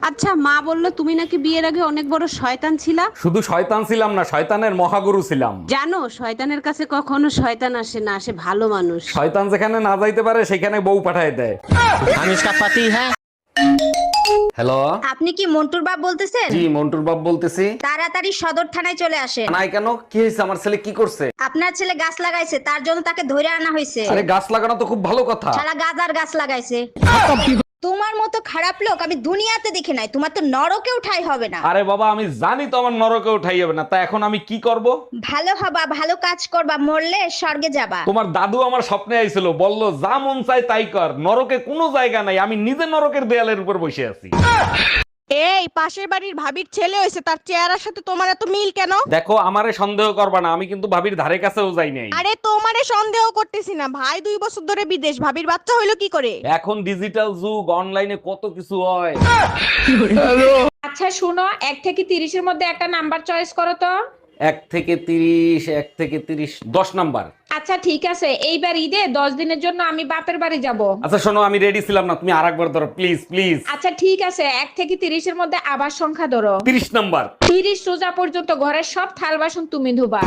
আচ্ছা, মা বললো তুমি নাকি বিয়ের আগে অনেক বড় শয়তান ছিলা। শুধু শয়তান ছিলাম না, শয়তানের মহাগুরু ছিলাম। জানো, শয়তানের কাছে কখনো শয়তান আসে না, আসে ভালো মানুষ। শয়তান যেখানে না যাইতে পারে সেখানে বউ পাঠায় দেয়। हम इसका पति है। হ্যালো, আপনি কি মন্টুর বাপ বলতেছেন? জি মন্টুর বাপ বলতেছি। তাড়াতাড়ি সদর থানায় চলে আসেন। নাই কেন, কি হয়েছে? আমার ছেলে কি করছে? আপনার ছেলে গাছ লাগাইছে, তার জন্য তাকে ধরে আনা হয়েছে। আরে গাছ লাগানো তো খুব ভালো কথা। সারা গাজার গাছ লাগাইছে। তোমার মতো খারাপ লোক আমি দুনিয়াতে দেখি নাই। তোমার তো নরকে উঠাই হবে না। আরে বাবা, আমি জানি তো আমার নরকে উঠাই যাবে না, তা এখন আমি কি করব? ভালো হবা, ভালো কাজ করবা, মরলে স্বর্গে যাবা। তোমার দাদু আমার স্বপ্নে আইছিল, বলল যা মন চাই তাই কর, নরকে কোনো জায়গা নাই, আমি নিজে নরকের দেয়ালের উপর বসে আছি। এই পাশের বাড়ির ভাবির ছেলে হয়েছে, তার চেহারার সাথে তোমার এত মিল কেন? দেখো, আমারে সন্দেহ করবা না, আমি কিন্তু ভাবির ধারে কাছেও যাই নাই। আরে তোমারে সন্দেহ করতেছি না, ভাই 2 বছর ধরে বিদেশ, ভাবির বাচ্চা হইলো কি করে? এখন ডিজিটাল যুগ, অনলাইনে কত কিছু হয়। আচ্ছা শুনো, 1 থেকে 30-এর মধ্যে একটা নাম্বার চয়েস করো তো। 1 থেকে 30, 1 থেকে 30, 10 নাম্বার। আচ্ছা ঠিক আছে, এইবার ঈদে 10 দিনের জন্য আমি বাপের বাড়ি যাব। আচ্ছা শোনো, আমি রেডি ছিলাম না, তুমি আরেকবার ধরো প্লিজ প্লিজ। আচ্ছা ঠিক আছে, 1 থেকে 30-এর মধ্যে আবার সংখ্যা ধরো। 30 নাম্বার। 30 রোজা পর্যন্ত ঘরের সব থাল বাসন তুমি ধোবা।